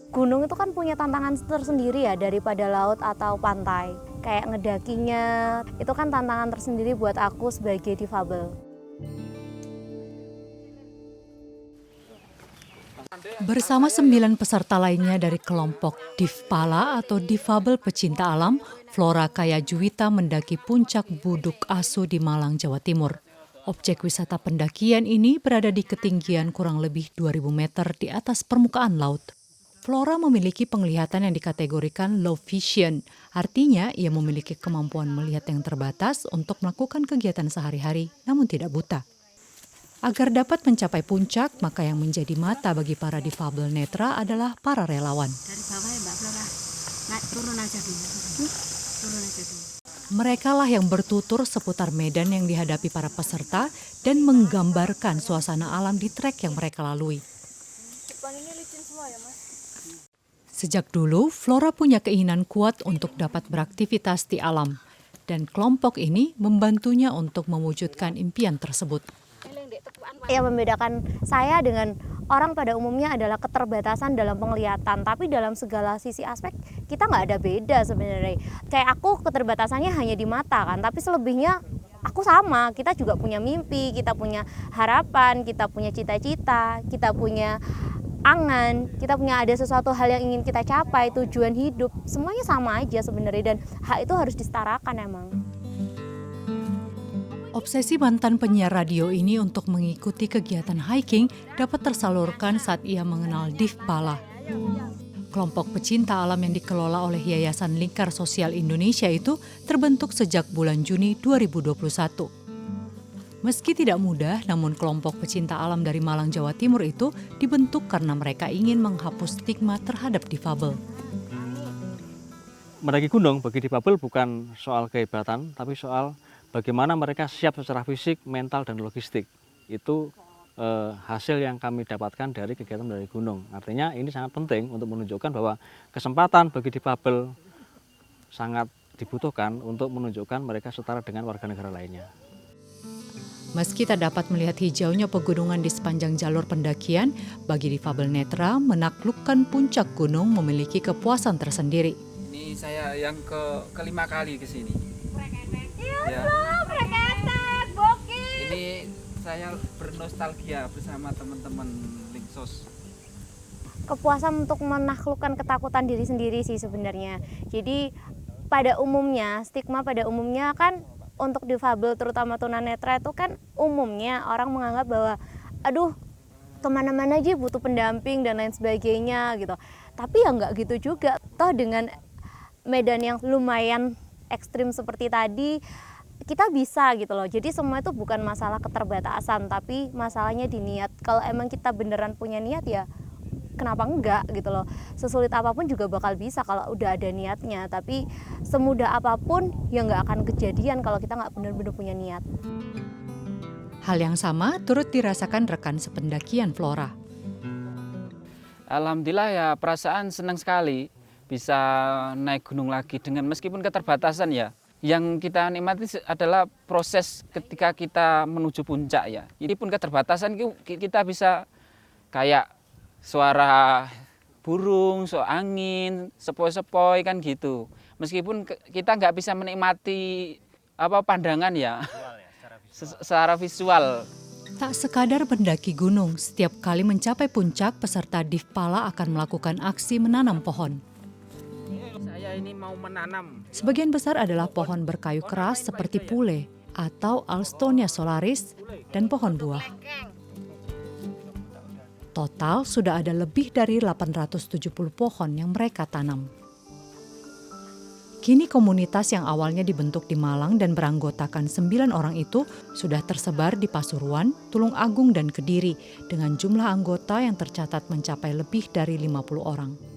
Gunung itu kan punya tantangan tersendiri ya daripada laut atau pantai. Kayak ngedakinya, itu kan tantangan tersendiri buat aku sebagai difabel. Bersama 9 peserta lainnya dari kelompok Difpala atau Difabel Pecinta Alam, Flora Kaya Juwita mendaki puncak Buduk Asu di Malang, Jawa Timur. Objek wisata pendakian ini berada di ketinggian kurang lebih 2.000 meter di atas permukaan laut. Flora memiliki penglihatan yang dikategorikan low vision, artinya ia memiliki kemampuan melihat yang terbatas untuk melakukan kegiatan sehari-hari namun tidak buta. Agar dapat mencapai puncak, maka yang menjadi mata bagi para difabel netra adalah para relawan. Dari bawah ya Mbak Flora, turun aja dulu. Turun aja dulu. Mereka lah yang bertutur seputar medan yang dihadapi para peserta dan menggambarkan suasana alam di trek yang mereka lalui. Depan ini licin semua ya Mas? Sejak dulu, Flora punya keinginan kuat untuk dapat beraktivitas di alam. Dan kelompok ini membantunya untuk mewujudkan impian tersebut. Yang membedakan saya dengan orang pada umumnya adalah keterbatasan dalam penglihatan, tapi dalam segala sisi aspek kita nggak ada beda sebenarnya. Kayak aku keterbatasannya hanya di mata kan, tapi selebihnya aku sama. Kita juga punya mimpi, kita punya harapan, kita punya cita-cita, kita punya angan, kita punya ada sesuatu hal yang ingin kita capai, tujuan hidup, semuanya sama aja sebenarnya, dan hak itu harus disetarakan emang. Obsesi mantan penyiar radio ini untuk mengikuti kegiatan hiking dapat tersalurkan saat ia mengenal Difpala. Kelompok pecinta alam yang dikelola oleh Yayasan Lingkar Sosial Indonesia itu terbentuk sejak bulan Juni 2021. Meski tidak mudah, namun kelompok pecinta alam dari Malang, Jawa Timur itu dibentuk karena mereka ingin menghapus stigma terhadap difabel. Mendaki gunung bagi difabel bukan soal kehebatan, tapi soal bagaimana mereka siap secara fisik, mental, dan logistik. Itu hasil yang kami dapatkan dari kegiatan mendaki gunung. Artinya ini sangat penting untuk menunjukkan bahwa kesempatan bagi difabel sangat dibutuhkan untuk menunjukkan mereka setara dengan warga negara lainnya. Meski tak dapat melihat hijaunya pegunungan di sepanjang jalur pendakian, bagi difabel netra menaklukkan puncak gunung memiliki kepuasan tersendiri. Ini saya yang kelima kali ke sini. Ya. Ini saya bernostalgia bersama teman-teman Linksos. Kepuasan untuk menaklukkan ketakutan diri sendiri sih sebenarnya. Jadi pada umumnya, stigma pada umumnya kan untuk difabel terutama tunanetra itu kan umumnya orang menganggap bahwa aduh kemana-mana aja butuh pendamping dan lain sebagainya gitu. Tapi ya nggak gitu juga. Toh dengan medan yang lumayan ekstrim seperti tadi kita bisa gitu loh. Jadi semua itu bukan masalah keterbatasan, tapi masalahnya di niat. Kalau emang kita beneran punya niat ya kenapa enggak gitu loh. Sesulit apapun juga bakal bisa kalau udah ada niatnya. Tapi semudah apapun ya nggak akan kejadian kalau kita nggak benar-benar punya niat. Hal yang sama turut dirasakan rekan sependakian Flora. Alhamdulillah ya perasaan senang sekali bisa naik gunung lagi dengan meskipun keterbatasan ya. Yang kita nikmati adalah proses ketika kita menuju puncak ya. Ini pun keterbatasan kita bisa kayak suara burung, suara angin, sepoi-sepoi kan gitu. Meskipun kita nggak bisa menikmati pandangan ya, secara visual. Tak sekadar mendaki gunung, setiap kali mencapai puncak, peserta Difpala akan melakukan aksi menanam pohon. Saya ini mau menanam. Sebagian besar adalah pohon berkayu keras seperti pule atau Alstonia solaris dan pohon buah. Total sudah ada lebih dari 870 pohon yang mereka tanam. Kini komunitas yang awalnya dibentuk di Malang dan beranggotakan 9 orang itu sudah tersebar di Pasuruan, Tulung Agung, dan Kediri dengan jumlah anggota yang tercatat mencapai lebih dari 50 orang.